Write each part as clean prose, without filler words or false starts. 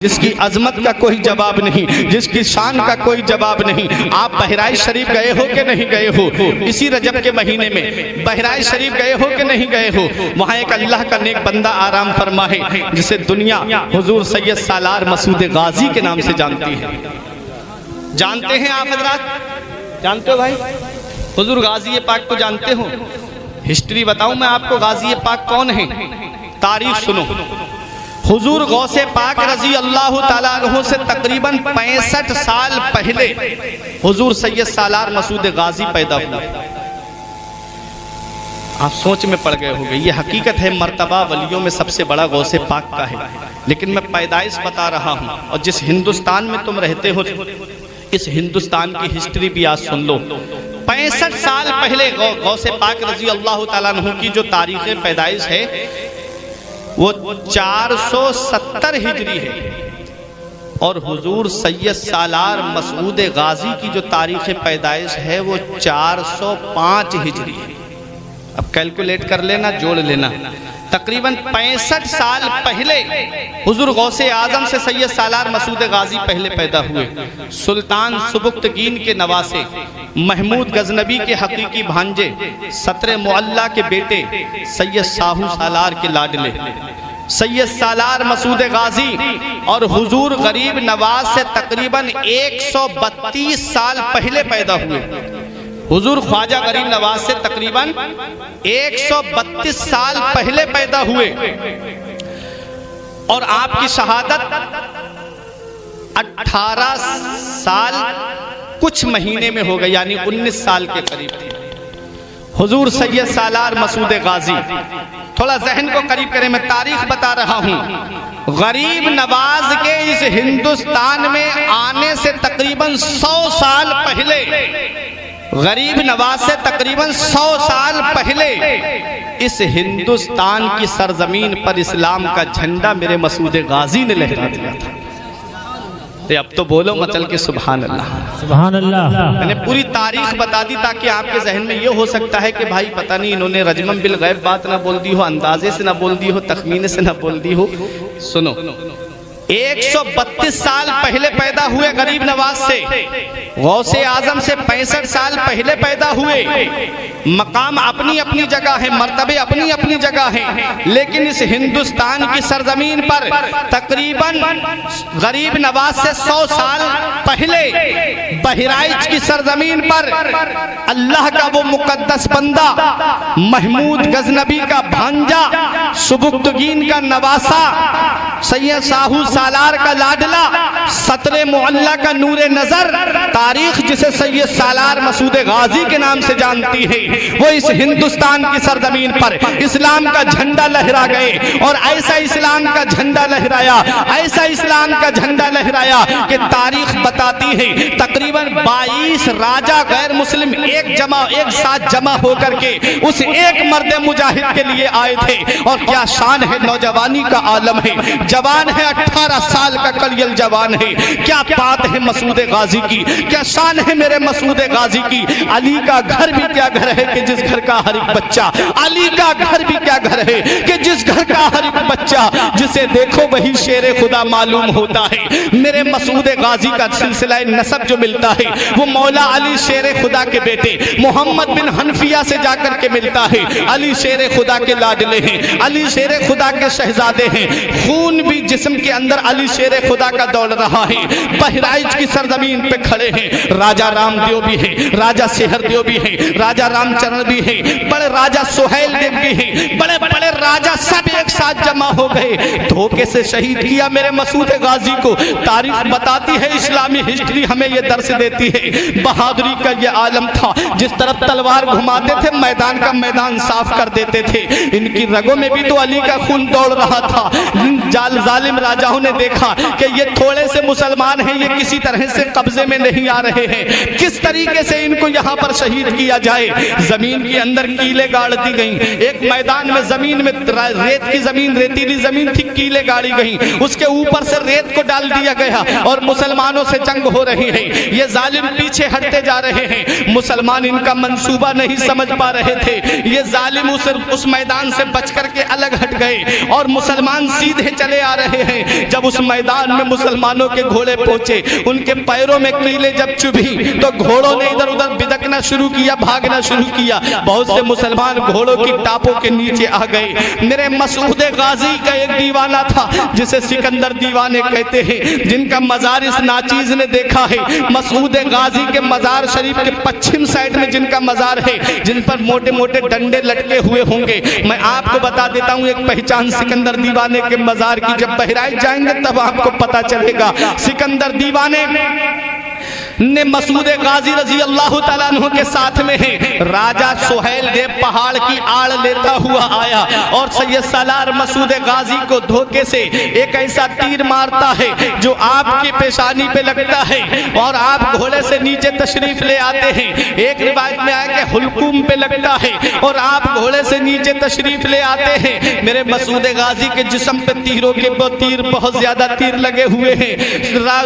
जिसकी अजमत का कोई जवाब नहीं, जिसकी शान का कोई जवाब नहीं। आप बहराइच शरीफ गए हो कि नहीं गए हो? इसी रजब के महीने में बहराइच शरीफ गए हो कि नहीं गए हो? वहाँ एक अल्लाह का नेक बंदा आराम फरमा है जिसे दुनिया हुजूर सैयद सालार मसूद गाजी के नाम से जानती है। जानते हैं आप हजरात? जानते हो भाई? हुजूर गाजी पाक को जानते हो? हिस्ट्री बताऊं मैं आपको, गाजी पाक कौन है? तारीख सुनो। हुजूर गौसे पाक रजी अल्लाह ताला अन्हु से तकरीबन 65 साल पहले हुजूर सैयद सालार मसूद गाजी पैदा हुआ। आप सोच में पड़ गए होंगे, ये हकीकत है, मर्तबा वलियों में सबसे बड़ा गौसे पाक का है। लेकिन मैं पैदाइश बता रहा हूँ, और जिस हिंदुस्तान में तुम रहते हो इस हिंदुस्तान की हिस्ट्री भी आज सुन लो। 65 साल पहले गौसे पाक रजी अल्लाह ताला अन्हु की जो तारीख पैदाइश है वो 470 हिजरी है, और हुजूर सैयद सालार मसूद गाजी की जो तारीख पैदाइश है वो 405 हिजरी है। अब कैलकुलेट कर लेना, जोड़ लेना। तकरीबन 65 साल पहले हुजूर गौसे आजम से सैयद सालार मसूद गाजी पहले पैदा हुए। सुल्तान सुबुक्तगीन के नवासे, महमूद गजनबी के हकीकी भांजे, सत्र मुअल्ला के बेटे सैयद साहू सालार के लाडले सैयद सालार मसूद गाजी और हुजूर गरीब नवाज से तकरीबन 132 साल पहले पैदा हुए। हुजूर ख्वाजा गरीब नवाज से तकरीबन 132 साल पहले पैदा हुए, और आपकी शहादत 18 साल कुछ महीने में हो गई, यानी 19 साल के करीब थी। हुजूर सैयद सालार मसूद गाजी, थोड़ा जहन को करीब करें, मैं तारीख बता रहा हूं। गरीब नवाज के इस हिंदुस्तान में आने से तकरीबन 100 साल पहले, गरीब नवाज से तकरीबन 100 साल पहले इस हिंदुस्तान की सरजमीन पर इस्लाम का झंडा मेरे मसूद गाजी ने लहरा दिया था। अब तो बोलो मचल के सुभान अल्लाह, सुभान अल्लाह। मैंने पूरी तारीख बता दी ताकि आपके जहन में ये हो सकता है कि भाई पता नहीं इन्होंने रजमम बिल गैब बात ना बोल दी हो, अंदाजे से ना बोल दी हो, तखमीने से ना बोल दी हो। सुनो, 132 साल पहले पैदा हुए गरीब नवाज से, गौसे आजम से 65 साल पहले पैदा हुए। मकाम अपनी अपनी जगह है, मर्तबे अपनी अपनी जगह है, लेकिन इस हिंदुस्तान की सरजमीन पर तकरीबन गरीब नवाज से 100 साल पहले बहराइच की सरजमीन पर अल्लाह का वो मुकद्दस बंदा, महमूद गजनबी का भांजा, सुबुक्तगीन का नवासा, सैयद साहू सालार का लाडला, सतरे मुअल्ला का नूरे नजर, तारीख जिसे सैयद सालार मसूद गाजी के नाम से जानती है, वो इस हिंदुस्तान की सरजमीन पर इस्लाम का झंडा लहरा गए। और ऐसा इस्लाम का झंडा लहराया, ऐसा इस्लाम का झंडा लहराया कि तारीख बताती है तकरीबन 22 राजा गैर मुस्लिम एक साथ जमा होकर के उस एक मर्द मुजाहिद के लिए आए थे। और क्या शान है, नौजवानी का आलम है, जवान है, 18 साल का कलियल जवान है। क्या बात है मसूद गाजी की, क्या शान है मेरे मसूद गाजी की। अली का घर भी क्या घर है कि जिस घर का हर एक बच्चा, अली का घर भी क्या घर है कि जिस घर का हर एक बच्चा जिसे देखो वही शेरे खुदा मालूम होता है। मेरे मसूद गाजी का सिलसिला नसब जो मिलता है वो मौला अली शेरे खुदा के बेटे मोहम्मद बिन हनफिया से जाकर के मिलता है। अली शेरे खुदा के लाडले हैं, अली शेरे खुदा के शहजादे हैं, खून भी जिस्म के अंदर अली शेरे खुदा का दौड़ रहा है। बहराइच की सरजमीन पे खड़े हैं राजा रामदेव भी है, राजा सेहर देव भी है, राजा रामचरण भी है, बड़े राजा सुहेल देव भी है, बड़े बड़े राजा सब एक साथ जमा हो गए। धोखे से शहीद किया मेरे मसूद गाजी को। तारीख बताती है, इस्लामी हिस्ट्री हमें ये दर्श देती है, बहादुरी का ये आलम था। जिस तरफ तलवार घुमाते थे मैदान का मैदान साफ कर देते थे। इनकी रगों में भी तो अली का खून दौड़ रहा था। जालिम राजाओं ने देखा कि ये थोड़े से से मुसलमान हैं, ये किसी तरह से कब्जे में नहीं आ रहे हैं, किस तरीके से इनको यहाँ पर शहीद किया जाए। जमीन के अंदर कीले गाड़ दी गई, एक मैदान में जमीन में रेत की जमीन, रेतीली जमीन थी, कीले गाड़ी गई, उसके ऊपर से रेत को डाल दिया गया और मुसलमानों से जंग हो रही है। ये जालिम पीछे हटते जा रहे हैं, मुसलमान इनका मंसूबा नहीं समझ पा रहे थे। ये जालिम उस मैदान से बच करके अलग हट गए और मुसलमान सीधे चले आ रहे हैं। जब उस मैदान में मुसलमानों के घोड़े पहुंचे, उनके पैरों में कीले जब चुभी तो घोड़ों ने इधर उधर बिदकना शुरू किया, भागना शुरू किया। बहुत से मुसलमान घोड़ों की टापों के नीचे आ गए। मेरे मसूद गाजी का एक दीवाना था जिसे सिकंदर दीवाने कहते हैं, जिनका मजार इस नाचीज ने देखा है। मसूद गाजी के मजार शरीफ के पश्चिम साइड में जिनका मजार है, जिन पर मोटे मोटे डंडे लटके हुए होंगे, मैं आपको बता देता हूं एक पहचान सिकंदर दीवाने के मजार की। जब बहराइच जाएंगे तब आपको पता चलेगा। सिकंदर दीवाने ने मसूद गाजी रजी अल्लाह तआला अन्हु के साथ में है। राजा सुहेल देव पहाड़ की आड़ लेता हुआ आया और सैयद सालार मसूद गाजी को धोखे से एक ऐसा तीर मारता है जो आपकी पेशानी पे लगता है और आप घोड़े से नीचे तशरीफ ले आते हैं। एक रिवायत में आया कि हुलकुम पे लगता है और आप घोड़े से नीचे तशरीफ ले आते हैं। मेरे मसूद गाजी के जिस्म पे तीरों के तीर, बहुत ज्यादा तीर लगे हुए हैं।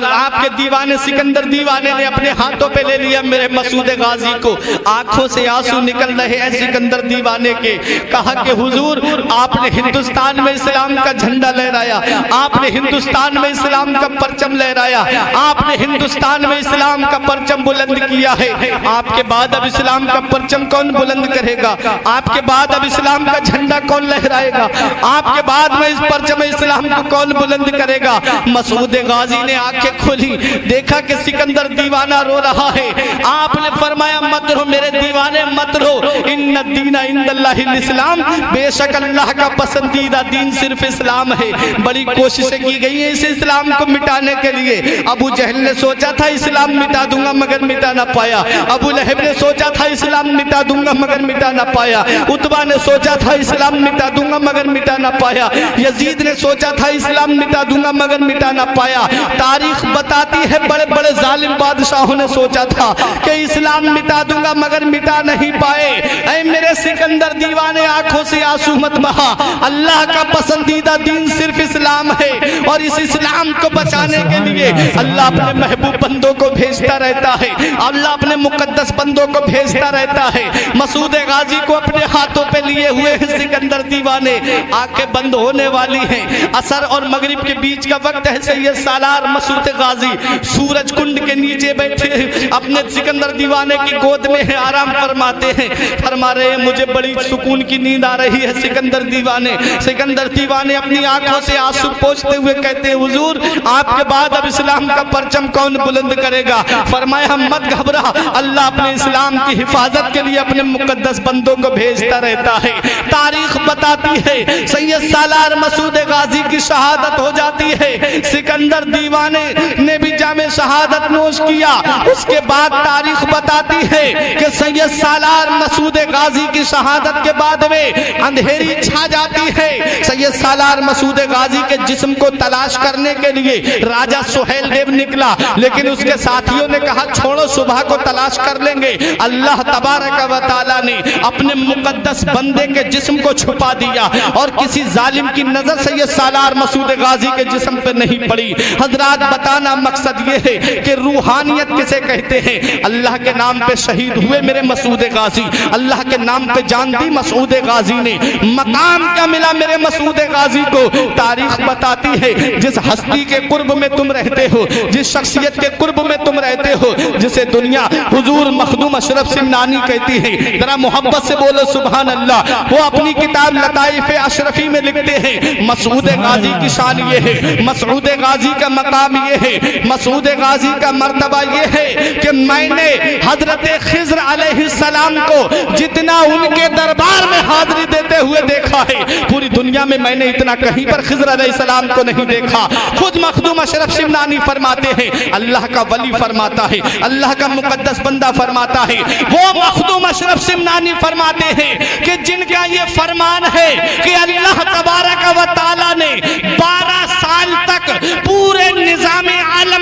आपके दीवाने सिकंदर दीवाने ने अपने हाथों पे ले लिया मेरे मसूद गाजी को। आंखों से आंसू निकल रहे हैं सिकंदर दीवाने के। कहा कि हुजूर, आपने हिंदुस्तान में इस्लाम का झंडा लहराया, आपने हिंदुस्तान में इस्लाम का परचम लहराया, आपने हिंदुस्तान में इस्लाम का परचम बुलंद किया है। आपके बाद अब इस्लाम का परचम कौन बुलंद करेगा? आपके बाद अब इस्लाम का झंडा कौन लहराएगा? आपके बाद में इस परचम इस्लाम को कौन बुलंद करेगा? मसूद गाजी ने आंखें खोली, देखा कि सिकंदर दीवाना रो रहा है। आपने फरमाया, मत रो मेरे दीवाने, मत रो। इन्ना दीना इंदल्लाहिल इस्लाम, बेशक अल्लाह का पसंदीदा दीन सिर्फ इस्लाम है। बड़ी कोशिशें की गई हैं इस इस्लाम को मिटाने के लिए। अबू जहल ने सोचा था इस्लाम मिटा दूंगा मगर मिटा ना पाया। अबू लहब ने सोचा था इस्लाम मिटा दूंगा मगर मिटा ना पाया। उतबा ने सोचा था इस्लाम मिटा दूंगा मगर मिटा ना पाया। यजीद ने सोचा था इस्लाम मिटा दूंगा मगर मिटा ना पाया। तारीख बताती है बड़े बड़े जालिम बादशाहों ने सोचा था कि इस्लाम मिटा दूंगा मगर मिटा नहीं पाए। ऐ मेरे सिकंदर दीवाने, आंखों से आंसू मत बहा। अल्लाह का पसंदीदा दीन सिर्फ इस्लाम है और इस इस्लाम को बचाने के लिए अल्लाह अपने महबूब बंदों को भेजता रहता है। अल्लाह अपने मुकद्दस बंदों को भेजता रहता है। मसूद गाजी को अपने हाथों पे लिए हुए हैं सिकंदर दीवाने। आंखें बंद होने वाली हैं। असर और मगरिब के बीच का वक्त है। सैयद सालार मसूद गाजी सूरज कुंड के नीचे बैठे अपने सिकंदर दीवाने की गोद में है, आराम फरमाते हैं। फरमा रहे हैं, मुझे बड़ी सुकून की नींद आ रही है। सिकंदर दीवाने अपनी आंखों से आंसू पोंछते हुए कहते हैं, हुजूर, आपके बाद अब इस्लाम का परचम कौन बुलंद करेगा? फरमाया, मत घबरा, अल्लाह अपने इस्लाम की हिफाजत के लिए अपने मुकद्दस बंदों को भेजता रहता है। तारीख बताती है सैयद सालार मसूद गाजी की शहादत हो जाती है। सिकंदर दीवाने ने भी जामे शहादत नोश किया। उसके बाद तारीख बताती है कि सैयद सालार मसूद गाजी की शहादत के बाद में अंधेरी छा जाती है। सैयद सालार मसूद गाजी के जिस्म को तलाश करने के लिए राजा सुहेल देव निकला, लेकिन उसके साथियों ने कहा, छोड़ो, सुबह को तलाश कर लेंगे। अल्लाह तबारक व तआला ने अपने मुकद्दस बंदे के जिस्म को छुपा दिया और किसी जालिम की नजर सैयद सालार मसूद गाजी के जिस्म पे नहीं पड़ी। हजरात, बताना मकसद ये है कि रूहानियत किसे कहते हैं। अल्लाह के नाम पे शहीद हुए मेरे मसूद गाजी, अल्लाह के नाम पे जान दी मसूद गाजी ने। मकाम क्या मिला मेरे मसूद गाजी को? तारीख बताती है, जिस हस्ती के कुर्ब में तुम रहते हो, जिस शख्सियत के कुर्ब में तुम रहते हो, जिसे दुनिया हुजूर मखदूम अशरफ सिमनानी कहती है, जरा मोहब्बत से बोलो सुभान अल्लाह। वो अपनी किताब लताइफ अशरफी में लिखते हैं, मसूद गाजी की शान ये है, मसूद गाजी का मकाम ये है, मसूद गाजी का मर्तबा ये है कि मैंने हजरत खिज़्र अलैहिस्सलाम को जितना उनके दरबार में हाजिरी देते हुए देखा है, पूरी दुनिया में मैंने इतना कहीं पर खिज़्र अलैहिस्सलाम को नहीं देखा। खुद मखदूम अशरफ सिमनानी फरमाते हैं, अल्लाह का वली फरमाता है, अल्लाह का मुकद्दस बंदा फरमाता है, वो मखदूम अशरफ सिमनानी फरमाते हैं कि जिनका ये फरमान है कि अल्लाह तबारक व तआला ने 12 साल तक पूरे निज़ाम आलम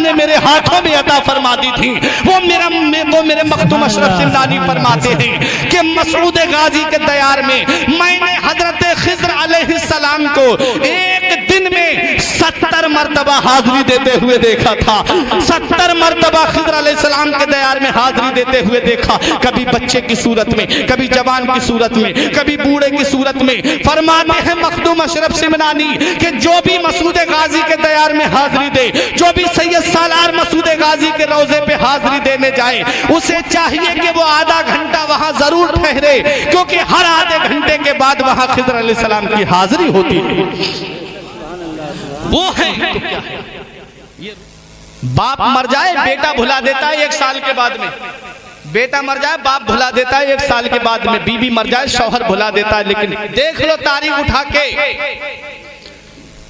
ने मेरे हाथों में अता फरमा दी थी। वो मेरे मखदूम अशरफ सिमनानी फरमाते हैं कि मसूद गाजी के दयार में मैंने हजरत खिज़र अलैहिस्सलाम को एक दिन में 70 मरतबा हाजिरी देते हुए देखा था। 70 मरतबा खिज़र अलैहिस्सलाम के दयार में हाजिरी देते हुए देखा, कभी बच्चे की सूरत में, कभी जवान की सूरत में, कभी बूढ़े की सूरत में। फरमाते हैं मखदूम अशरफ सिमनानी कि जो भी मसूद गाजी के दयार में हाजिरी दे, जो भी सैयद सालार मसूद गाजी के रोजे पे हाजिरी देने जाए, उसे चाहिए कि वो आधा घंटा वहां जरूर ठहरे, क्योंकि हर आधे घंटे के बाद वहां खिज़र अलैहिस्सलाम की हाजिरी होती है। वो है तो क्या है, बाप मर जाए बेटा भुला देता है 1 साल के बाद में, बेटा मर जाए बाप भुला देता है 1 साल के बाद में, बीवी मर जाए शौहर भुला देता है। लेकिन देख लो तारीख उठा के,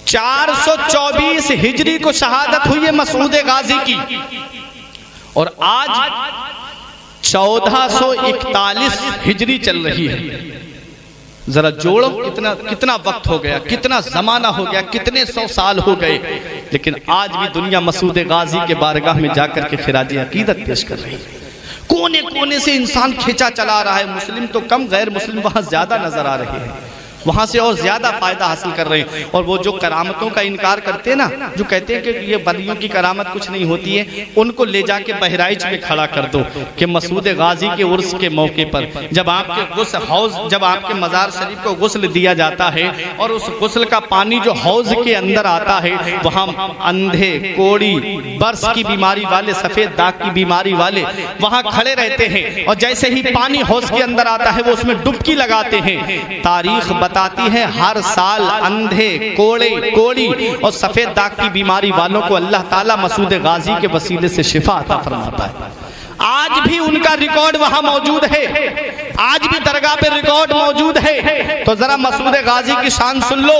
424 हिजरी को शहादत हुई है मसूद गाजी की, और आज 1441 हिजरी चल रही है। जरा जोड़ो कितना वक्त हो गया, कितना जमाना हो गया, कितने 100 साल हो गए, लेकिन आज भी दुनिया मसूद गाजी के बारगाह में जाकर के खिराज अकीदत पेश कर रही है। कोने कोने से इंसान खींचा चला रहा है, मुस्लिम तो कम गैर मुस्लिम वहां ज्यादा नजर आ रहे हैं, वहां से और ज्यादा फायदा हासिल कर रहे हैं। और वो जो करामतों का इनकार करते हैं ना, जो कहते हैं कि ये वलियों की करामत कुछ नहीं होती है, उनको ले जाके बहराइच में खड़ा कर दो कि मसूद गाजी के उर्स के मौके पर जब आपके गुस्ल हौज, जब आपके मज़ार शरीफ को गुस्ल दिया जाता है और उस गुस्ल का पानी जो हौज के अंदर आता है, वहां अंधे, कोड़ी, बर्स की बीमारी वाले, सफेद दाग की बीमारी वाले वहां खड़े रहते हैं, और जैसे ही पानी हौज के अंदर आता है वो उसमें डुबकी लगाते हैं। तारीख बताती है हर साल अंधे, कोड़े, कोड़ी और सफेद दाग की बीमारी वालों को अल्लाह ताला मसूद गाजी के वसीले से शिफा अता फरमाता है। आज भी उनका रिकॉर्ड वहां मौजूद है, आज भी दरगाह पे रिकॉर्ड मौजूद है। तो जरा मसूद गाजी की शान सुन लो।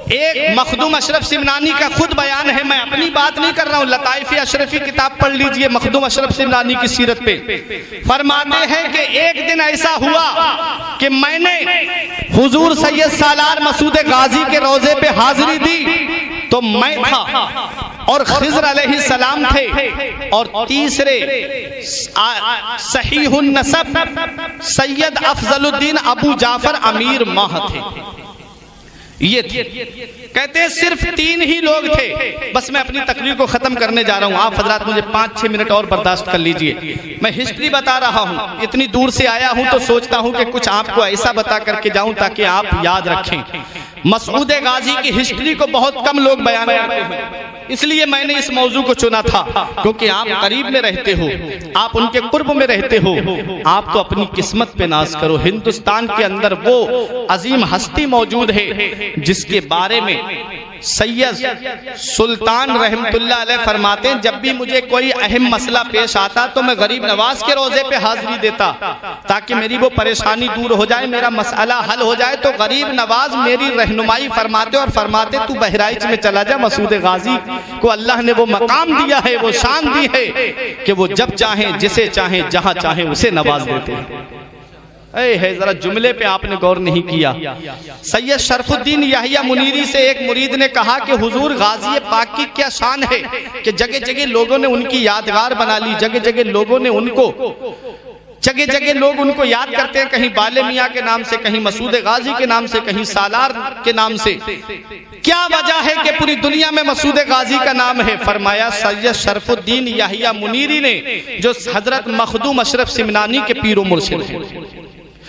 एक मखदूम अशरफ सिमनानी का खुद बयान है, मैं अपनी बात नहीं कर रहा हूँ, लताइफ अशरफी किताब पढ़ लीजिए मखदूम अशरफ सिमनानी की सीरत पे। फरमाते हैं कि एक दिन ऐसा हुआ कि मैंने हुजूर सैयद सालार मसूद गाजी के रोजे पे हाजिरी दी, तो मैं था और खिज़र अलैहिस्सलाम थे, और तीसरे सहीहुन नसब सैयद अफजलुद्दीन अबू जाफर अमीर माह थे। ये थे, कहते हैं सिर्फ 3 ही लोग थे। बस मैं अपनी तकरीर को खत्म करने जा रहा हूँ, आप हजरात मुझे 5-6 मिनट और बर्दाश्त कर लीजिए। मैं हिस्ट्री बता रहा हूँ, इतनी दूर से आया हूँ तो सोचता हूँ कि कुछ आपको ऐसा बता करके जाऊं ताकि आप याद रखें। मसूद गाजी की हिस्ट्री को बहुत कम लोग बयान करते हैं, इसलिए मैंने इस मौजू को चुना था, क्योंकि आप करीब में रहते हो, आप उनके कुर्ब में रहते हो। आप तो अपनी किस्मत पे नाज करो। हिंदुस्तान के अंदर वो अजीम हस्ती मौजूद है जिसके बारे में सैयद सुल्तान रहमतुल्लाह अलैह फरमाते हैं, जब भी मुझे कोई अहम मसला पेश आता तो मैं गरीब नवाज के रोजे पे हाजिरी देता ताकि मेरी वो परेशानी दूर हो जाए, मेरा मसला हल हो जाए। तो गरीब नवाज मेरी रहनुमाई फरमाते और फरमाते तू बहराइच में चला जा, मसूद गाजी को अल्लाह ने वो मकाम दिया है, वो शान दी है कि वो जब चाहे, जिसे चाहे, जहां चाहे उसे नवाज देते हैं। है जरा जुमले पे आपने गौर नहीं किया। सैयद शरफुद्दीन याहिया मुनीरी से एक मुरीद ने कहा कि हुजूर गाजी पाक की क्या शान है कि जगह जगह लोगों ने उनकी यादगार बना ली, जगह जगह लोगों ने उनको, जगह जगह लोग उनको याद करते हैं, कहीं बाले मियाँ के नाम से, कहीं मसूद गाजी के नाम से, कहीं सालार के नाम से। क्या वजह है कि पूरी दुनिया में मसूद गाजी का नाम है? फरमाया सैयद शरफुद्दीन याहिया मुनीरी ने, जो हजरत मखदूम अशरफ सिमनानी के पीरो मुर्शिद हैं।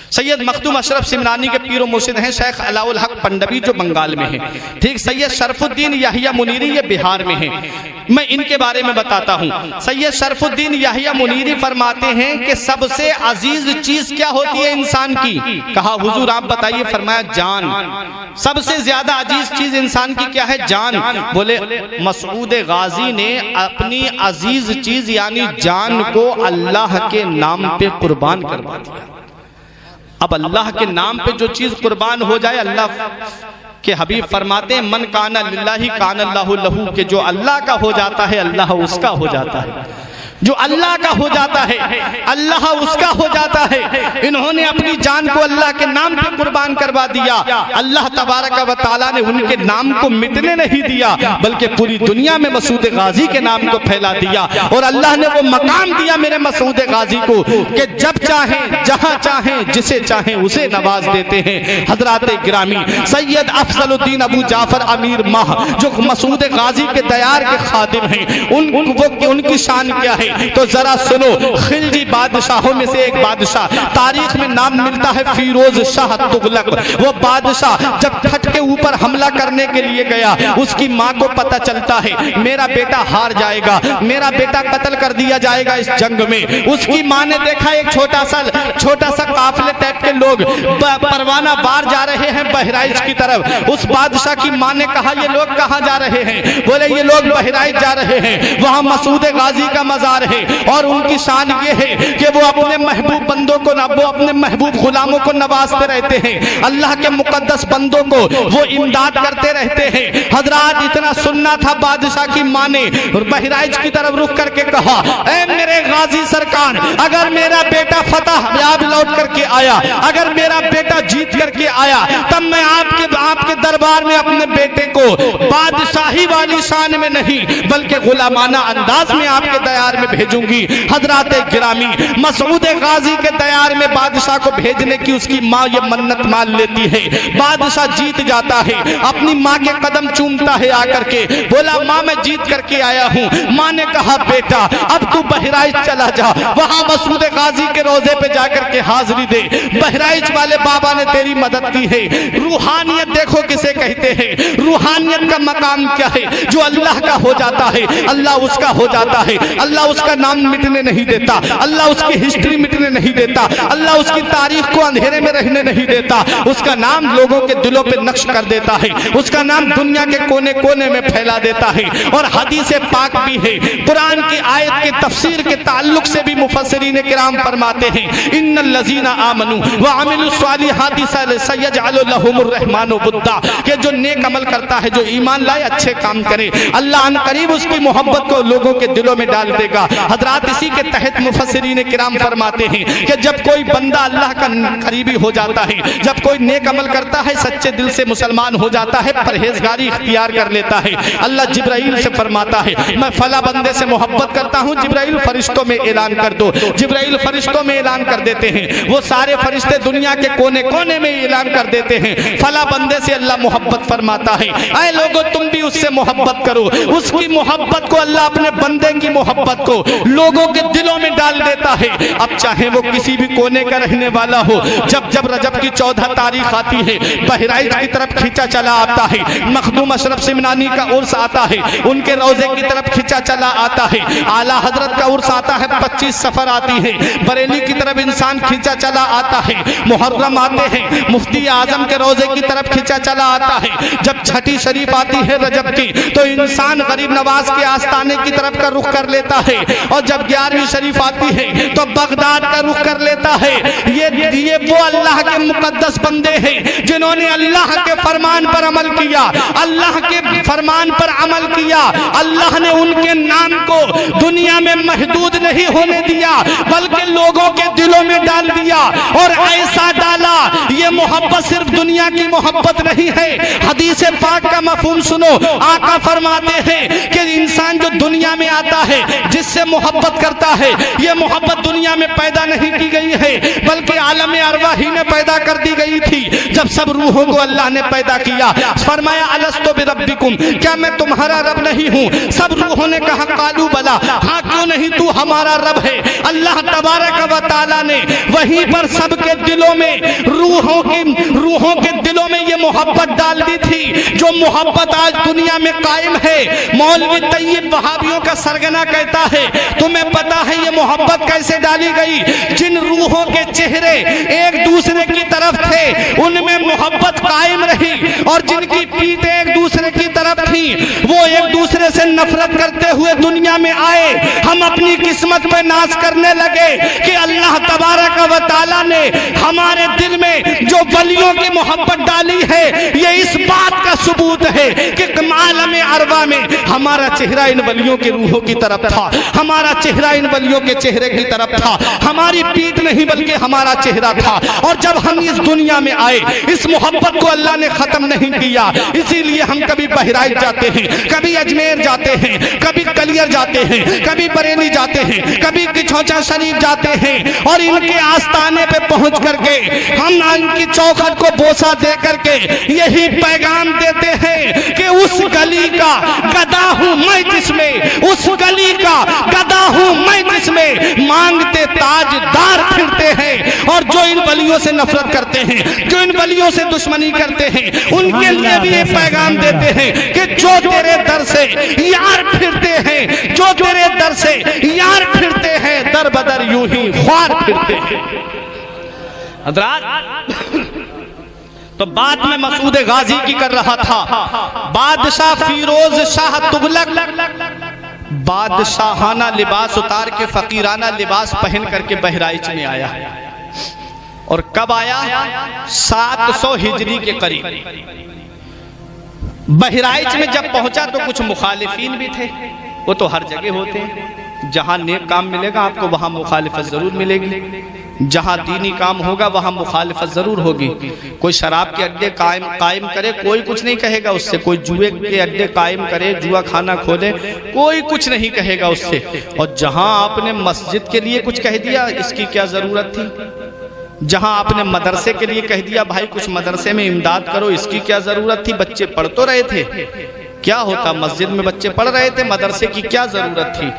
सैयद मखदूम अशरफ सिमनानी के पीरो मुर्शिद हैं शेख अलाउल हक पंडवी, जो बंगाल में है। ठीक, सैयद शरफुद्दीन याहिया मुनीरी ये बिहार में है। मैं इनके बारे में बताता हूँ। सैयद शरफुद्दीन याहिया मुनीरी फरमाते हैं कि सबसे अजीज चीज क्या होती है इंसान की? कहा हुजूर आप बताइए। फरमाया जान। सबसे ज्यादा अजीज चीज इंसान की क्या है? जान। बोले मसूद गाजी ने अपनी अजीज चीज यानी जान को अल्लाह के नाम पे कुर्बान करवा दिया। अब अल्लाह के नाम पे जो चीज कुर्बान हो जाए, अल्लाह के हबीब फरमाते हैं मन काना लिल्लाहि काना अल्लाहु लहू, के जो अल्लाह का हो जाता है अल्लाह उसका हो जाता है। जो अल्लाह का हो जाता है अल्लाह उसका हो जाता है। इन्होंने अपनी जान को अल्लाह के नाम पे कुर्बान करवा दिया। अल्लाह तबारक व तआला ने उनके नाम को मिटने नहीं दिया, बल्कि पूरी दुनिया में मसूद गाजी के नाम को फैला दिया। और अल्लाह ने वो मकाम दिया मेरे मसूद गाजी को कि जब चाहें जहां चाहें जिसे चाहें उसे नवाज देते हैं। हजरात गिरामी सैयद अफजलुद्दीन अबू जाफर अमीर माह जो मसूद गाजी के दयार के खादिम हैं, उनकी शान क्या है तो जरा सुनो। खिलजी बादशाहों में से एक बादशाह, तारीख में नाम मिलता है फिरोज शाह तुगलक। वो बादशाह जब ठट के ऊपर हमला करने के लिए गया, उसकी माँ को पता चलता है मेरा बेटा हार जाएगा, मेरा बेटा कत्ल कर दिया जाएगा इस जंग में। उसकी माँ ने देखा एक छोटा सा काफिले टाइप के लोग परवाना बार जा रहे हैं बहराइच की तरफ। उस बादशाह की माँ ने कहा ये लोग कहाँ जा रहे हैं? बोले ये लोग बहराइच जा रहे हैं, वहाँ मसूद गाजी का मजार है। और उनकी शान ये है कि वो अपने महबूब बंदों को वो अपने महबूब गुलामों को नवाजते रहते हैं, अल्लाह के मुकद्दस बंदों को वो इमदाद करते रहते हैं। हजरात इतना सुनना था बादशाह की माँ ने बहराइच की तरफ रुख करके कहा, ऐ मेरे गाजी सरकार, अगर मेरा बेटा फतह याब लौट करके आया, अगर मेरा बेटा जीत करके आया, तब मैं आपके दरबार में अपने बेटे को बादशाही वाली शान में नहीं बल्कि गुलामाना अंदाज में आपके दयार में भेजूंगी। हजरात गिरामी मसूद गाजी के दयार में बादशाह को भेजने की उसकी माँ ये मन्नत मान लेती है। बादशाह जीत जाता है, अपनी माँ के कदम चूमता है आकर के, बोला माँ मैं जीत करके आया हूँ। माँ ने कहा बेटा अब तू बहराइच चला जा, वहाँ मसूद गाजी के रोजे पे जाकर के हाजिरी दे, बहराइच वाले बाबा ने तेरी मदद की है। रूहानियत देखो किसे कहते हैं, रूहानियत का मकाम क्या है? जो अल्लाह का हो जाता है अल्लाह उसका हो जाता है। अल्लाह उसका नाम मिटने नहीं देता, अल्लाह उसकी हिस्ट्री मिटने नहीं देता, अल्लाह उसकी तारीख को अंधेरे में रहने नहीं देता, उसका नाम लोगों के दिलों पे नक्श कर देता है, उसका नाम दुनिया के कोने कोने में फैला देता है। और हदीस पाक भी है, कुरान की आयत के तफसीर के ताल्लुक से भी मुफस्सिरीन किराम फरमाते हैं इन्नल लज़ीना आमनू व अमिलुस सालिहाति सयजअलु लहुमुर रहमानु बुद्दा, कि जो नेक अमल करता है, जो ईमान लाए, अच्छे काम करे, अल्लाह अन करीब उसकी मोहब्बत को लोगों के दिलों में डाल देगा। हजरात इसी के तहत मुफस्सिरीन किराम फरमाते हैं कि जब कोई बंदा अल्लाह का करीबी हो जाता है, जब कोई नेक अमल करता है, सच्चे दिल से मुसलमान हो जाता है, परहेजगारी इख्तियार कर लेता है, अल्लाह जिब्राइल से फरमाता है मैं फला बंदे से मोहब्बत करता हूँ, जिब्राइल फरिश्तों में ऐलान कर दो। जिब्राइल फरिश्तों में ऐलान कर देते हैं, वो सारे फरिश्ते दुनिया के कोने कोने में ऐलान कर देते हैं फला बंदे से अल्लाह मोहब्बत फरमाता है, ऐ लोगों तुम भी उससे मोहब्बत करो। उसकी मोहब्बत को अल्लाह अपने बंदे की मोहब्बत को लोगों के दिलों में डाल देता है। अब चाहे वो किसी भी कोने का रहने वाला हो, जब जब रजब की 14 तारीख आती है, बहराइच की तरफ खींचा चला आता है, मखदूम अशरफ सिमनानी का उर्स आता है, उनके रोजे की तरफ खींचा चला आता है, आला हजरत का उर्स आता है, 25 सफर आती है, बरेली की तरफ इंसान खींचा चला आता है, मुहर्रम आते हैं, मुफ्ती आजम के रोजे की तरफ खींचा चला आता है, जब छठी शरीफ आती है रजब की तो इंसान गरीब नवाज के आस्थाने की तरफ का रुख कर लेता है, और जब 11वीं शरीफ आती है तो बगदाद का रुख कर लेता है। ये वो अल्लाह के मुकद्दस बंदे हैं जिन्होंने अल्लाह के फरमान पर अमल किया, अल्लाह के फरमान पर अमल किया। अल्लाह ने उनके नाम को दुनिया में महदूद नहीं होने दिया बल्कि लोगों के दिलों में डाल दिया, और ऐसा डाला ये मोहब्बत सिर्फ दुनिया की मोहब्बत नहीं है। हदीस पाक का मफहूम सुनो, आका फरमाते हैं कि इंसान जो दुनिया में आता है, जिससे मोहब्बत करता है, ये मोहब्बत दुनिया में पैदा नहीं की गई है बल्कि आलम अरवाह ही में पैदा कर दी गई थी। जब सब रूहों को अल्लाह ने पैदा किया, फरमाया अलस्तु बिरब्बिकुम, क्या मैं तुम्हारा रब नहीं हूँ? सब रूहों ने कहा कालू बला, हाँ क्यों नहीं, तू हमारा रब है। अल्लाह तबारक व तआला ने वहीं पर सबके दिलों में रूहों के दिलों में ये मोहब्बत डाल दी थी, जो मोहब्बत आज दुनिया में कायम है। मौलवी तैयब वहाबियों का सरगना कहता है, तुम्हें पता है ये मोहब्बत कैसे डाली गई? जिन रूहों के चेहरे एक दूसरे की तरफ थे उनमें मोहब्बत कायम रही, और जिनकी पीठ एक दूसरे की तरफ थी वो एक दूसरे अपने से नफरत करते हुए दुनिया में आए, हम अपनी किस्मत पे नाश करने लगे कि अल्लाह तबारक व तआला ने हमारे दिल में जो वलियों की मोहब्बत डाली है, ये इस बात का सबूत है कि आलम अरवा में हमारा चेहरा इन वलियों के रूहों की तरफ था, हमारा चेहरा इन वलियों के चेहरे की तरफ था, हमारी पीठ नहीं बल्कि हमारा चेहरा था। और जब हम इस दुनिया में आए, इस मोहब्बत को अल्लाह ने खत्म नहीं किया, इसीलिए हम कभी बहराइच जाते हैं, कभी अजमेर जाते हैं, कभी कलियर जाते हैं, कभी बरेली जाते हैं, कभी किछौचा शरीफ जाते हैं और इनके आस्थाने पे पहुंच करके हम इनकी चौखट को बोसा दे करके यही पैगाम देते हैं कि उस गली का गदा हूं मैं जिसमें, उस गली का गदा हूं मैं जिसमें मांगते ताजदार फिरते हैं। और जो इन वलियों से नफरत करते हैं, जो इन वलियों से दुश्मनी करते हैं, उनके लिए भी ये पैगाम देते हैं कि जो तेरे दर से यार फिरते हैं, जो तेरे दर से यार फिरते हैं, दर बदर यूं ही ख्वार फिरते हैं। हज़रात, तो बात में मसूद गाजी की कर रहा था। बादशाह फिरोज शाह तुगलक बादशाहाना लिबास उतार के फकीराना लिबास पहन करके बहराइच में आया। और कब आया? 700 हिजरी के करीब। बहराइच में जब पहुंचा तो कुछ मुखालिफीन भी थे, वो तो हर जगह होते हैं। जहां नेक काम मिलेगा आपको वहां मुखालिफत जरूर मिलेगी, जहां दीनी काम होगा वहां मुखालिफत जरूर होगी। कोई शराब के अड्डे कायम करे, कोई कुछ नहीं कहेगा उससे। कोई जुए के अड्डे कायम करे, जुआ खाना खोले, कोई कुछ नहीं कहेगा उससे। और जहां आपने मस्जिद के लिए कुछ कह दिया, इसकी क्या जरूरत थी? जहां आपने मदरसे के लिए कह दिया भाई कुछ मदरसे में इमदाद करो, इसकी क्या जरूरत थी? बच्चे पढ़ तो रहे थे, क्या होता? मस्जिद में बच्चे पढ़ रहे थे, मदरसे की क्या जरूरत थी?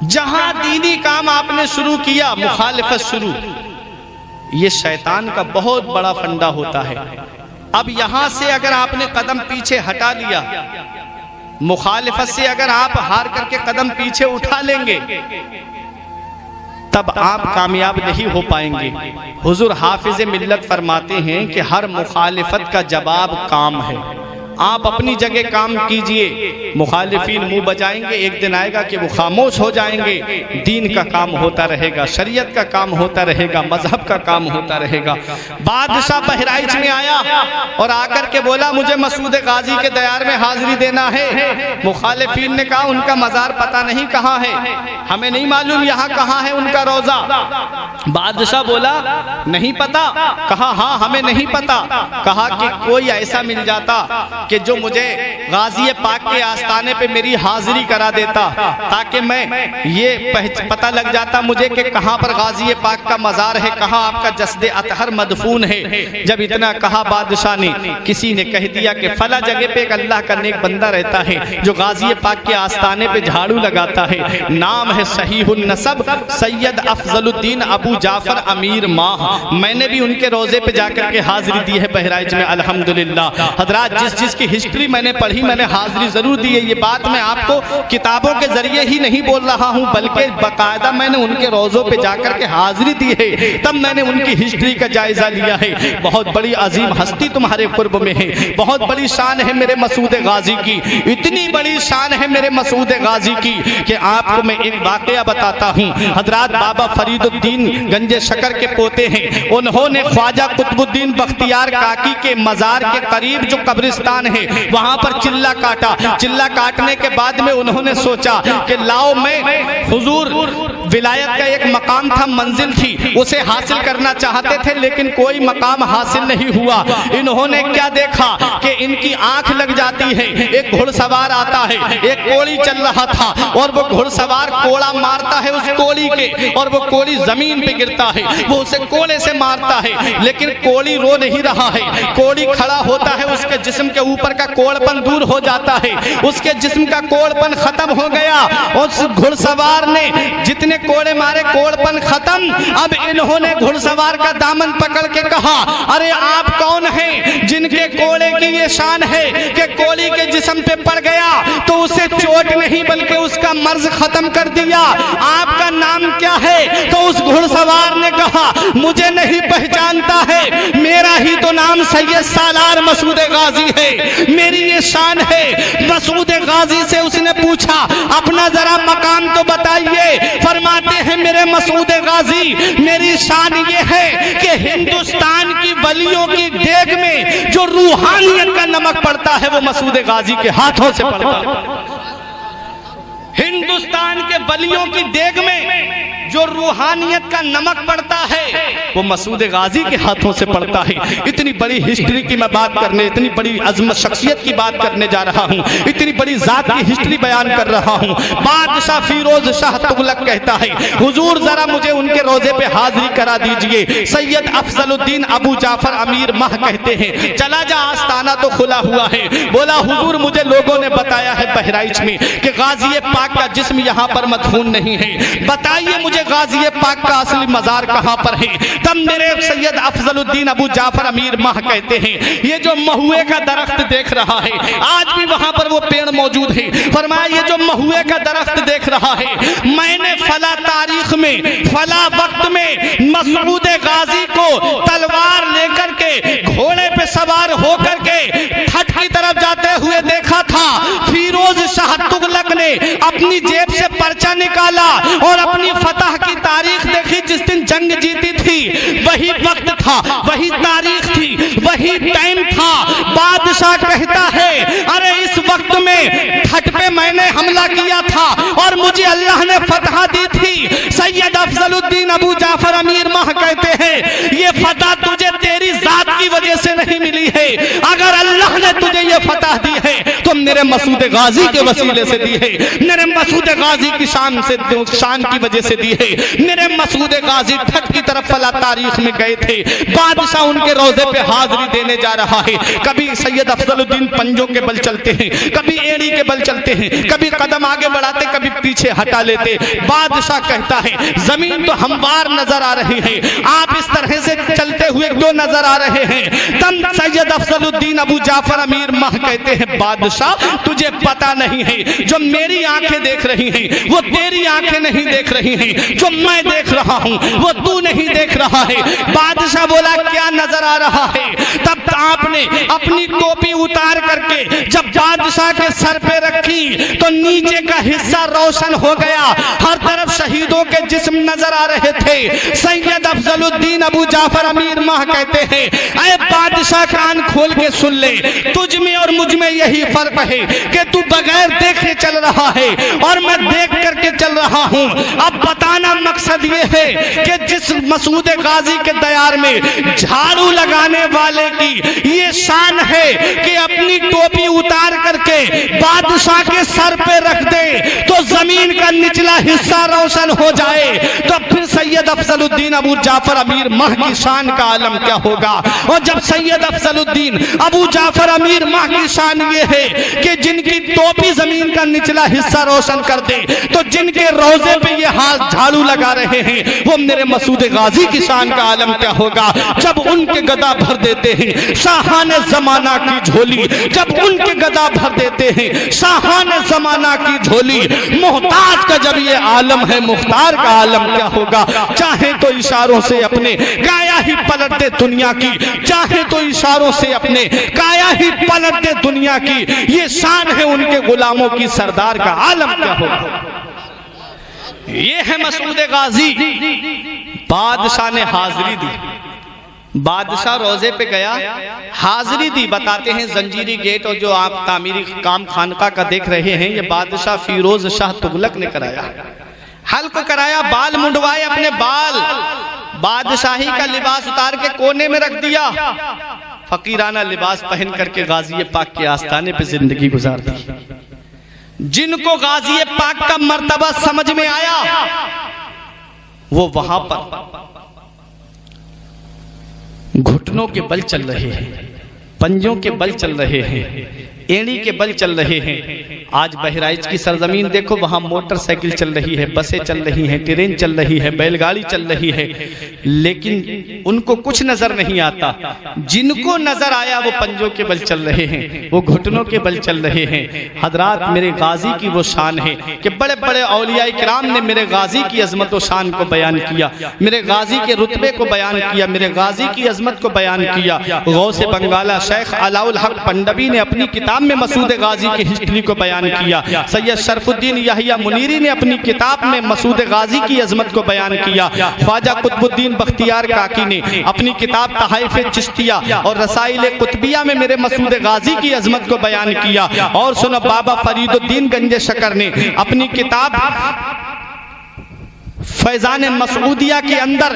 जहां दीनी काम आपने शुरू किया, मुखालिफत शुरू। ये शैतान का बहुत बड़ा फंडा होता है। अब यहां से अगर आपने कदम पीछे हटा लिया, मुखालिफत से अगर आप हार करके कदम पीछे उठा लेंगे, तब आप कामयाब नहीं हो पाएंगे। हुजूर हाफिज मिल्लत फरमाते हैं कि हर मुखालिफत का जवाब काम है। आप अपनी जगह काम कीजिए, मुखालिफीन मुंह बजाएंगे, एक दिन आएगा कि वो खामोश हो जाएंगे। दीन का काम होता रहेगा, शरीयत का काम होता रहेगा, मजहब का काम होता रहेगा। बादशाह बहराइच में आया और आकर के बोला मुझे मसूद गाजी के दयार में हाजिरी देना है। मुखालिफीन ने कहा उनका मजार पता नहीं कहाँ है, हमें नहीं मालूम यहाँ कहाँ है उनका रोजा। बादशाह बोला नहीं पता। कहा हाँ हमें नहीं पता। कहा कि कोई ऐसा मिल जाता कि जो मुझे गाजी पाक के आस्थाने पे मेरी हाजिरी करा देता, ताकि मैं ये पता लग जाता मुझे कि कहाँ पर गाजी पाक का मजार है, कहाँ आपका जस्दे अतहर मदफून है। जब इतना कहा बादशाह ने, किसी ने कह दिया कि फला जगह पे एक अल्लाह का नेक बंदा रहता है जो गाजी पाक के आस्थाने पे झाड़ू लगाता है, नाम है सहीहुन नसब सैयद अफजलुद्दीन अबू जाफर अमीर माह। मैंने भी उनके रोजे पे जाकर के हाजिरी दी है बहराइच में, अल्हम्दुलिल्लाह। हजरात, जिस की हिस्ट्री मैंने पढ़ी, मैंने हाजिरी जरूर दी है। ये बात मैं आपको किताबों के जरिए ही नहीं बोल रहा हूं, बल्कि बाकायदा मैंने उनके रोजों पे जाकर के हाजिरी दी है, तब मैंने उनकी हिस्ट्री का जायजा लिया है। बहुत बड़ी अजीम हस्ती तुम्हारे कुर्ब में है, बहुत बड़ी शान है मेरे मसूद गाजी की। इतनी बड़ी शान है मेरे मसूद गाजी की कि आपको मैं एक वाकया बताता हूँ। हजरात, बाबा फरीदुद्दीन गंजे शकर के पोते हैं। उन्होंने ख्वाजा कुतुबुद्दीन बख्तियार काकी के मजार के करीब जो कब्रिस्तान है वहां पर चिल्ला काटा। चिल्ला काटने के बाद में उन्होंने सोचा कि लाओ मैं हुजूर विलायत का एक मकाम था, मंजिल थी, उसे हासिल करना चाहते थे लेकिन कोई मकाम हासिल नहीं हुआ। इन्होंने क्या देखा कि इनकी आंख लग जाती है। एक घुड़सवार आता है, एक कोड़ी चल रहा था और वो घुड़सवार कोड़ा मारता है उस कोड़ी के, और वो कोड़ी जमीन पे गिरता है। वो उसे कोड़े से मारता है लेकिन कोड़ी रो नहीं रहा है। कोड़ी खड़ा होता है, उसके जिस्म के ऊपर का कोड़पन दूर हो जाता है, उसके जिस्म का कोड़पन खत्म हो गया। उस घुड़सवार ने जितने कोड़े मारे, कोड़पन खत्म। अब इन्होंने घुड़सवार का दामन पकड़ के कहा, अरे आप कौन हैं जिनके कोड़े की ये शान है कि कोड़ी के जिस्म पे पड़ गया तो उसे चोट नहीं बल्कि उसका मर्ज खत्म कर दिया। आपका नाम क्या है? तो उस घुड़सवार ने कहा मुझे नहीं पहचानता है, मेरा ही तो नाम सैयद सालार मसूद गाजी है, मेरी ये शान है। मसूद गाजी से पूछा अपना जरा मकाम तो बताइए। फरमाते हैं मेरे मसूद गाजी, मेरी शान ये है कि हिंदुस्तान की वलियों की देग में जो रूहानियत का नमक पड़ता है वो मसूद गाजी के हाथों से पड़ता है। हिंदुस्तान के वलियों की देग में जो रूहानियत का नमक पड़ता है वो मसूद गाजी के हाथों से पड़ता है। इतनी बड़ी हिस्ट्री की मैं बात करने, इतनी बड़ी अजमत शख्सियत की बात करने जा रहा हूँ, इतनी बड़ी जात की हिस्ट्री बयान कर रहा हूँ। बादशाह फिरोज शाह तुगलक कहता है हुजूर जरा मुझे उनके रोजे पे हाजिरी करा दीजिए। सैयद अफजलुद्दीन अबू जाफर अमीर माह कहते हैं चला जा आस्ताना तो खुला हुआ है। बोला हुजूर मुझे लोगों ने बताया है बहराइच में कि गाजी पाक का जिस्म यहाँ पर मदफून नहीं है, बताइए मुझे गाजी पाक का असली मजार कहाँ पर है। तब मेरे सैयद अफजलुद्दीन अबू जाफर अमीर माह कहते हैं ये जो महुए का दरख्त देख रहा है आज भी वहां पर वो पेड़ मौजूद है। फरमाया ये जो महुए का दरख्त देख रहा है मैंने फला तारीख में फला वक्त में मसूद गाजी को तलवार लेकर के घोड़े पे सवार होकर के हट की तरफ जाते हुए देखा था। फिरोज शाह तुगलक ने अपनी जेब से पर्चा निकाला और अपनी फतह की तारीख देखी। जिस दिन जंग जीती थी वही वक्त था, वही तारीख थी, वही टाइम था। बादशाह कहता है अरे इस वक्त में ठट पे मैंने हमला किया था और मुझे अल्लाह ने फतह दी थी। सैयद अफजलुद्दीन अबू जाफर अमीर माह कहते हैं ये फतह तुझे तेरी जात की वजह से नहीं मिली है, अगर अल्लाह ने तुझे ये फतह दी है तो मेरे मसूद गाजी के वसीले से दी है, मेरे मसूद गाजी की शान की वजह से दी है। मेरे मसूद गाजी ठट की तरफ फला तारीख में गए थे, बादशाह उनके रोजे पे हाजिरी देने जा रहा है। कभी सैयद अफजलुद्दीन पंजों के बल चलते हैं, कभी एड़ी के बल चलते हैं, कभी कदम आगे बढ़ाते कभी पीछे हटा लेते। बादशाह कहता है जमीन तो हमवार नजर आ रही है, आप इस तरह से चलते हुए क्यों नजर आ रहे हैं। तब सैयद अफजलुद्दीन अबू जाफर अमीर माह कहते हैं बादशाह तुझे पता नहीं है जो मेरी आंखें देख रही हैं वो तेरी आंखें नहीं देख रही हैं, जो मैं देख रहा हूं वो तू नहीं देख रहा है। बादशाह बोला क्या नजर आ रहा है। तब आपने अपनी टोपी उतार करके जब बादशाह के सर पे रखी तो नीचे का हिस्सा रोशन हो गया, हर तरफ शहीदों के जिस्म नजर आ रहे थे। सैयद अफजलुद्दीन अबू जाफर अमीर माह कहते हैं ऐ बादशाह कान खोल के सुन ले, तुझ में और मुझ में यही फर्क है कि तू बगैर देखे चल रहा है और मैं देख करके चल रहा हूं। अब बताना मकसद ये है कि जिस मसूद गाजी के दयार में झाड़ू लगाने वाले की ये शान है कि अपनी टोपी उतार करके बादशाह के सर पे रख दे तो जमीन का निचला हिस्सा रोशन हो जाए, तो फिर सैयद अफजलुद्दीन अबू जाफर अमीर माह की शान का आलम क्या होगा। और जब सैयद अफजलुद्दीन अबू जाफर अमीर माह की शान ये है कि जिनकी टोपी जमीन का निचला हिस्सा रोशन कर दे तो जिनके रोजे पे ये हाथ झाड़ू लगा रहे हैं वो मेरे मसूद गाजी की शान का आलम क्या होगा। जब उनके गदा भर देते हैं शाहान जमाना की झोली, जब उनके गदा भर देते हैं शाहान जमाना की झोली, मोहताज का जब ये आलम है मुख्तार का आलम क्या होगा। चाहे तो इशारों से अपने काया ही पलट दे दुनिया की, चाहे तो इशारों से अपने काया ही पलट दे दुनिया की, ये शान है उनके गुलामों की, सरदार का आलम क्या होगा। ये है मसूद गाजी। बादशाह ने हाजिरी दी, बादशाह रोजे पे गया, हाजिरी दी। बताते हैं जंजीरी गेट और जो आप तामीरी काम खानका का देख रहे हैं ये बादशाह फिरोज शाह तुगलक ने कराया। हल्क कराया, बाल मुंडवाए, अपने बाल बादशाही का लिबास उतार के कोने में रख दिया, फकीराना लिबास पहन करके गाजी पाक के आस्थाने पे जिंदगी गुजार दी। जिनको गाजी पाक का मर्तबा समझ में आया वो वहां पर घुटनों के बल चल रहे हैं, पंजों के बल चल रहे हैं, एड़ी के बल चल रहे हैं। आज बहराइच की सरजमीन देखो, वहां मोटरसाइकिल चल रही है, बसें चल रही हैं, ट्रेन चल रही है, बैलगाड़ी चल रही है, लेकिन उनको कुछ नजर नहीं आता। जिनको नजर आया वो पंजों के बल चल रहे हैं, वो घुटनों के बल चल रहे हैं। हजरात, मेरे गाजी की वो शान है कि बड़े बड़े औलिया किराम ने मेरे गाजी की अजमत व शान को बयान किया, मेरे गाजी के रुतबे को बयान किया, मेरे गाजी की अजमत को बयान किया। गौसे बंगाला शेख अलाउल हक पंडवी ने अपनी किताब किताब में मसूद गाजी की हिस्ट्री को बयान किया। सैयद शरफुद्दीन याहिया मुनीरी ने अपनी किताब में मसूद गाजी की अजमत को बयान किया। ख्वाजा कुतुबुद्दीन बख्तियार काकी ने अपनी किताब तहाइफ चिश्तिया और रसाइल कुतबिया में मेरे मसूद गाजी की अजमत को बयान किया। और सुनो, बाबा फरीदुद्दीन गंज शकर ने अपनी किताब फैजान मसूदिया के अंदर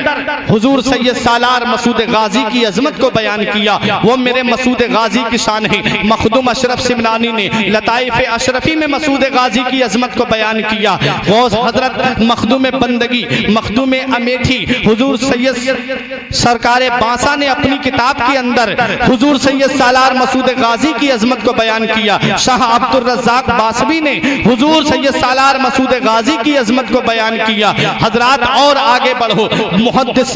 हुजूर सैयद सालार मसूद गाजी की अजमत को बयान किया। वो मेरे मसूद गाजी की शान है। मखदूम अशरफ सिमनानी ने लताइफ अशरफी में मसूद गाजी की अजमत को बयान किया। गौस हजरत मखदूम बंदगी, मखदूम अमेठी हुजूर सैयद सरकार बांसा ने अपनी किताब के अंदर हुजूर सैयद सालार मसूद गाजी की अजमत को बयान किया। शाह अब्दुल रज़्ज़ाक बासवी ने हुजूर सैयद सालार मसूद गाजी की अजमत को बयान किया। हजरात और आगे बढ़ो, मुहद्दिस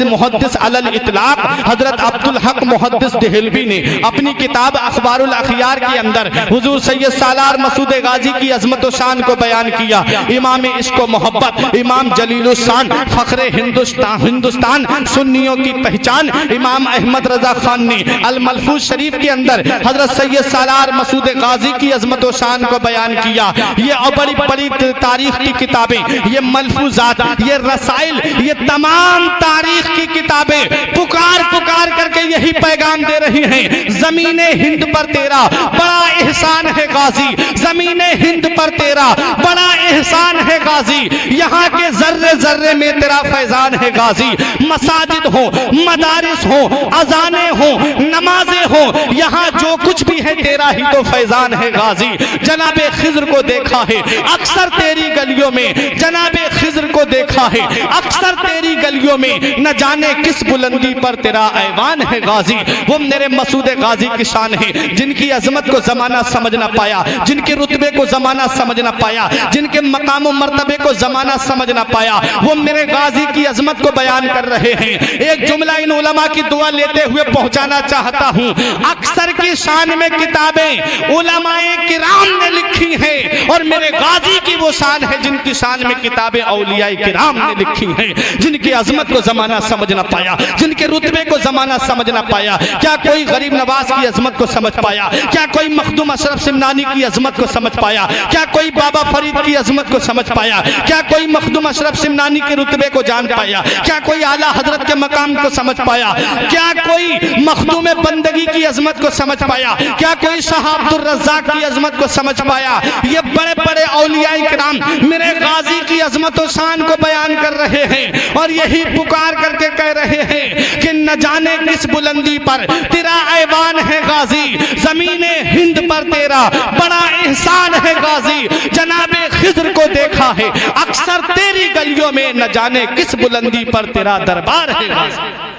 अलल इतलाक हजरत अब्दुल हक मुहद्दिस देहलवी ने अपनी किताब अखबारुल अखियार के अंदर हुजूर सैयद सालार मसूद गाजी की अजमत व शान को बयान किया। इमाम इश्क व मोहब्बत, इमाम जलीलुस्सान, फख्रे हिंदुस्तान, सुन्नियों की पहचान इमाम अहमद रजा खान ने अल मलफूज शरीफ के अंदर हजरत सैयद सालार मसूद गाजी की अजमत व शान को बयान किया। ये बड़ी बड़ी तारीख की किताबें, ये मलफूजात, ये रसाइल, ये तमाम तारीख की किताबें पुकार पुकार करके यही पैगाम दे रही हैं, ज़मीने हिंद पर तेरा बड़ा एहसान है गाजी, ज़मीने हिंद पर तेरा बड़ा एहसान है गाजी, यहाँ के जर्रे जर्रे में तेरा फैजान है गाजी। मसाजिद हो, मदारिस हो, अजाने हो, नमाजें हो, यहाँ जो कुछ भी है तेरा ही तो फैजान है गाजी। जनाबे खिज़्र को देखा है अक्सर तेरी गलियों में, जनाबे खिज़्र को देखा है अक्सर तेरी गलियों में, न जाने किस बुलंदी पर तेरा ऐवान है गाजी। वो मेरे मसूद गाजी की शान है, जिनकी अजमत को जमाना समझ ना पाया, जिनके रुतबे को जमाना समझ ना पाया, जिनके मकाम और मर्तबे को जमाना समझ ना पाया, वो मेरे गाजी की अजमत को बयान कर रहे हैं। एक जुमला इन उलमा की दुआ लेते हुए पहुंचाना चाहता हूं। अक्सर की शान में किताबें उलमाए किराम ने लिखी हैं और मेरे गाजी की वो शान है जिनकी शान में किताबें औलियाए किराम ने लिखी हैं, जिनकी अजमत को जमाना समझ ना पाया, जिनके रुतबे को जमाना समझ ना पाया। क्या कोई गरीब नवाज की अजमत को समझ पाया? क्या कोई मखदूम अशरफ सिमनानी की अजमत को समझ पाया? क्या कोई बाबा फरीद की अजमत को समझ पाया? क्या कोई मखदूम अशरफ सिमनानी के रुतबे को जान पाया? क्या कोई आला हजरत के मकाम को समझ पाया? क्या कोई मखदूम बंदगी की अजमत को समझ पाया? क्या कोई शाह अब्दुल रज़्ज़ाक की अजमत को समझ पाया? ये बड़े बड़े औलियाए किराम मेरे गाजी की अजमत और शान को बयान कर रहे हैं और यही पुकार करके कह रहे हैं कि न जाने किस बुलंदी पर तेरा ऐवान है गाजी, ज़मीने हिंद पर तेरा बड़ा एहसान है गाजी। जनाबे खिज़्र को देखा है अक्सर तेरी गलियों में, न जाने किस बुलंदी पर तेरा दरबार है गाजी।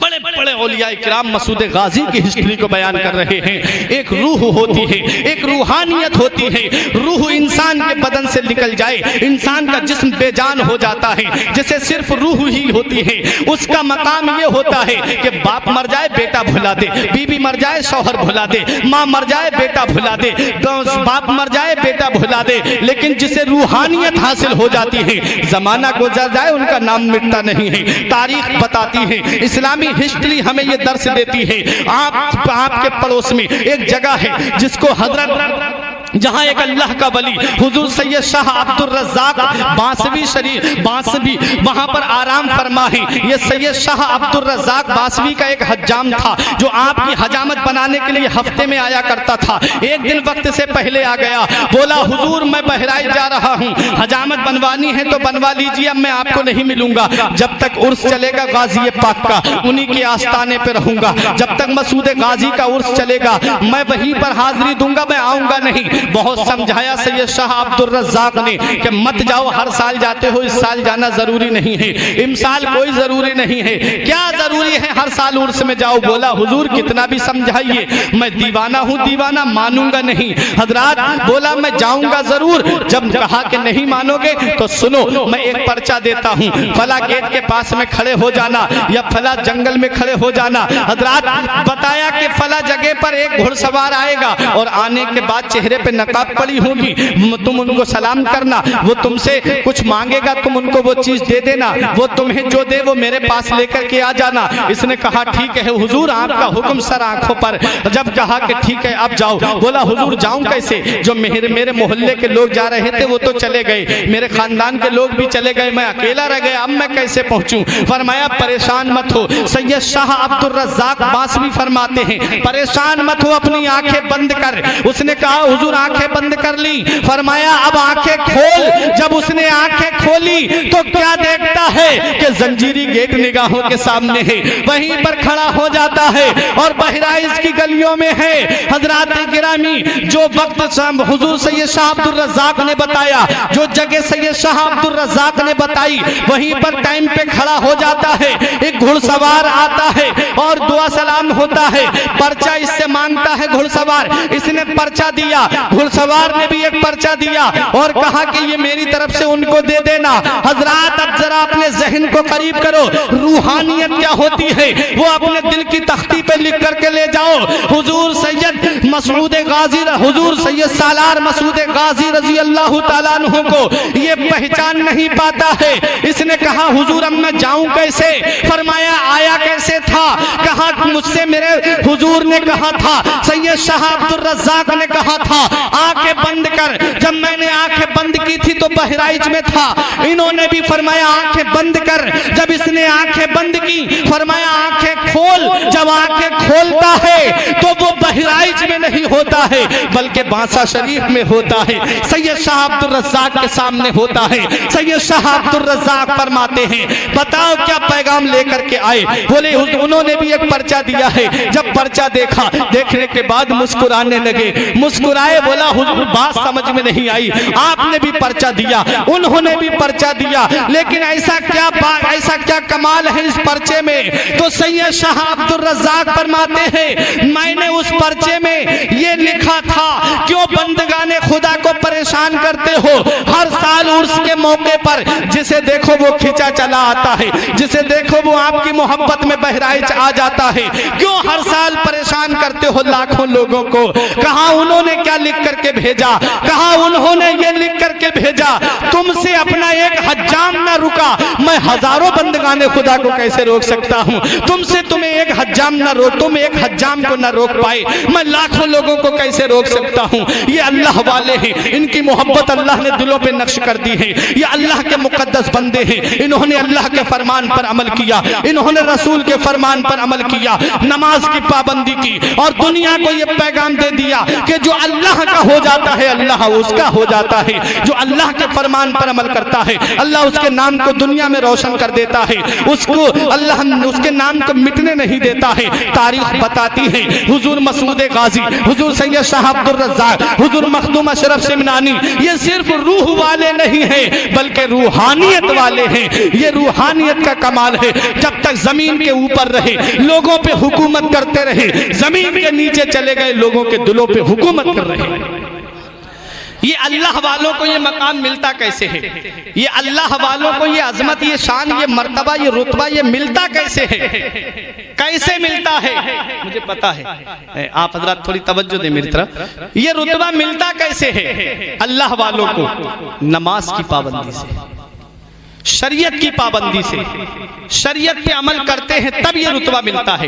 बड़े बड़े औलियाए किराम मसूद गाजी की हिस्ट्री को बयान कर रहे हैं। एक रूह होती है, एक रूहानियत होती है। रूह इंसान के बदन से निकल जाए, इंसान का जिस्म बेजान हो जाता है, जिसे सिर्फ रूह ही होती है। उसका मकाम ये होता है कि बाप मर जाए बेटा भुला दे, बीवी मर जाए शौहर भुला दे, माँ मर जाए बेटा भुला दे, बाप मर जाए बेटा भुला दे। लेकिन जिसे रूहानियत हासिल हो जाती है, जमाना गुजर जाए उनका नाम मिटता नहीं है। तारीख बताती है, इस्लामी हिस्ट्री हमें ये दर्श देती है। आपके पड़ोस में एक जगह है जिसको हजरत, जहाँ एक अल्लाह का वली हुजूर सैयद शाह अब्दुल रज़्ज़ाक बासवी वहाँ पर आराम फरमा है। ये सैयद शाह अब्दुल रज़्ज़ाक बासवी का एक हज्जाम था जो आपकी हजामत बनाने के लिए हफ्ते में आया करता था। एक दिन वक्त से पहले आ गया, बोला हुजूर मैं बहराइच जा रहा हूँ, हजामत बनवानी है तो बनवा लीजिए, अब मैं आपको नहीं मिलूंगा। जब तक उर्स चलेगा गाजी पाक का, उन्हीं के आस्थाने पे रहूंगा। जब तक मसूद गाजी का उर्स चलेगा मैं वहीं पर हाजिरी दूंगा, मैं आऊंगा नहीं। बहुत समझाया सैयद शाह अब्दुल रज़्ज़ाक ने कि मत जाओ, हर साल जाते हो, इस साल जाना जरूरी नहीं है, इमसाल कोई जरूरी नहीं है, क्या जरूरी है हर साल उर्स में जाओ। बोला हुजूर कितना भी समझाइए, मैं दीवाना हूँ, दीवाना मानूंगा नहीं। हजरात बोला मैं जाऊंगा जरूर। जब कहा कि नहीं मानोगे तो सुनो, मैं एक पर्चा देता हूँ, फला गेट के पास में खड़े हो जाना या फला जंगल में खड़े हो जाना। हजरात बताया कि फला जगह पर एक घुड़सवार आएगा और आने के बाद चेहरे पे पे नकाब पड़ी होगी, तुम उनको सलाम करना, वो तुमसे कुछ मांगेगा तुम उनको वो चीज दे देना, वो तुम्हें जो दे वो मेरे पास लेकर के आ जाना। इसने कहा ठीक है हुजूर, आपका हुक्म सर आंखों पर। जब कहा कि ठीक है अब जाओ, बोला हुजूर जाऊं कैसे, जो मेरे मोहल्ले के लोग जा रहे थे वो तो चले गए, मेरे खानदान के लोग भी चले गए, मैं अकेला रह गया, अब मैं कैसे पहुंचूं। फरमाया परेशान मत हो, सैयद शाह अब्दुल रज़्ज़ाक बासवी फरमाते हैं परेशान मत हो, अपनी आंखें बंद कर। उसने कहा हुजूर आंखें बंद कर ली। फरमाया अब आंखें खोल। जब उसने आंखें खोली तो क्या देखता है कि जंजीरी गेट निगाहों के सामने है, वहीं पर खड़ा हो जाता है और बहराइच की गलियों में है। हजरात गिरामी, जो वक्त हुजूर सैयद शाह अब्दुल रज़्ज़ाक ने बताया, जो जगह सैयद शाह अब्दुल रज़्ज़ाक ने बताई, वहीं पर टाइम पे खड़ा हो जाता है। एक घुड़सवार आता है और दुआ सलाम होता है, पर्चा इससे मांगता है घुड़सवार, इसने पर्चा दिया, घुड़सवार ने भी एक पर्चा दिया और कहा कि ये मेरी तरफ से उनको दे देना। हजरात अब जरा अपने जहन को करीब करो, रूहानियत क्या होती है वो अपने दिल की तख्ती पे लिख करके ले जाओ। हुजूर सैयद मसूद गाजी, हुजूर सैयद सालार मसूद गाजी रजी अल्लाह ताला अन्हु को ये पहचान नहीं पाता है। इसने कहा हुजूर अब मैं जाऊं कैसे। फरमाया आया कैसे था। कहा मुझसे मेरे हुजूर ने कहा था, सैयद शाह अब्दुल रज़्ज़ाक ने कहा था आंखें बंद कर। जब मैंने आंखें बंद की थी तो बहराइच में था, इन्होंने भी फरमाया आंखें बंद कर। जब इसने आंखें बंद की फरमाया आंखें खोल। जब आंखें खोलता है तो वो बहराइच में नहीं होता है बल्कि बांसा शरीफ में होता है, सैयद शाह अब्दुल रज़्ज़ाक के सामने होता है। सैयद शाह अब्दुल रज़्ज़ाक फरमाते हैं बताओ क्या पैगाम लेकर के आए। बोले उन्होंने भी एक पर्चा दिया है। जब पर्चा देखा, देखने के बाद मुस्कुराने लगे, मुस्कुराए, बोला हुजूर बात समझ में नहीं आई, आपने भी पर्चा दिया, उन्होंने भी पर्चा दिया, लेकिन ऐसा क्या कमाल है इस पर्चे में। तो सैयद शाह अब्दुल रज़्ज़ाक फरमाते हैं मैंने उस पर्चे में ये लिखा था, क्यों बंदगाने खुदा को परेशान करते हो। हर साल उर्स के मौके पर जिसे देखो वो खिंचा चला आता है, जिसे देखो वो आपकी मोहब्बत में बहराइच आ जाता है। क्यों हर साल परेशान करते हो लाखों लोगों को। कहा उन्होंने क्या लिख करके भेजा, कहा उन्होंने ये लिख करके भेजा तुमसे अपना एक हज्जाम न रुका, मैं हजारों बंदगाने खुदा को कैसे रोक सकता हूँ। तुमसे तुम्हें एक हज्जाम न रोक, तुम एक हज्जाम को न रोक पाए, मैं लाखों लोगों को कैसे रोक सकता हूँ। ये अल्लाह वाले हैं, इनकी मोहब्बत अल्लाह ने दिलों पे नक्श कर दी है। ये अल्लाह के मुकद्दस बंदे हैं, इन्होंने अल्लाह के फरमान पर अमल किया, इन्होंने रसूल के फरमान पर अमल किया, नमाज की पाबंदी की और दुनिया को ये पैगाम दे दिया कि जो अल्लाह का हो जाता है अल्लाह उसका हो जाता है। जो अल्लाह के फरमान पर अमल करता है अल्लाह उसके नाम को दुनिया में रोशन कर देता है, उसको अल्लाह उसके नाम को मिटने नहीं देता है। तारीख बताती है हुजूर मसूद गाजी, हुजूर सैयद शाह अब्दुल रज़्ज़ाक, हुजूर मखदूम अशरफ सिमनानी ये सिर्फ रूह वाले नहीं है बल्कि रूहानियत वाले हैं। ये रूहानियत का कमाल है। जब तक जमीन के ऊपर रहे लोगों पे हुकूमत करते रहे, जमीन के नीचे चले गए लोगों के दिलों पे हुकूमत कर रहे। ये अल्लाह वालों को ये मकाम मिलता कैसे है, ये अल्लाह वालों को ये अजमत, ये शान, ये मर्तबा, ये रुतबा ये मिलता कैसे है, कैसे मिलता है मुझे पता है। आप हजरात थोड़ी तवज्जो दें मेरी तरफ। ये रुतबा मिलता कैसे है अल्लाह वालों को, नमाज की पाबंदी से, शरीयत की पाबंदी से। शरीयत पे अमल करते हैं तब ये रुतबा मिलता है,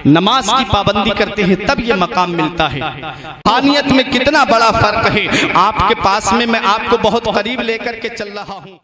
नमाज की पाबंदी करते हैं तब ये मकाम मिलता है। रूहानियत में कितना बड़ा फर्क है। आपके पास में मैं आपको बहुत करीब लेकर के चल रहा हूँ।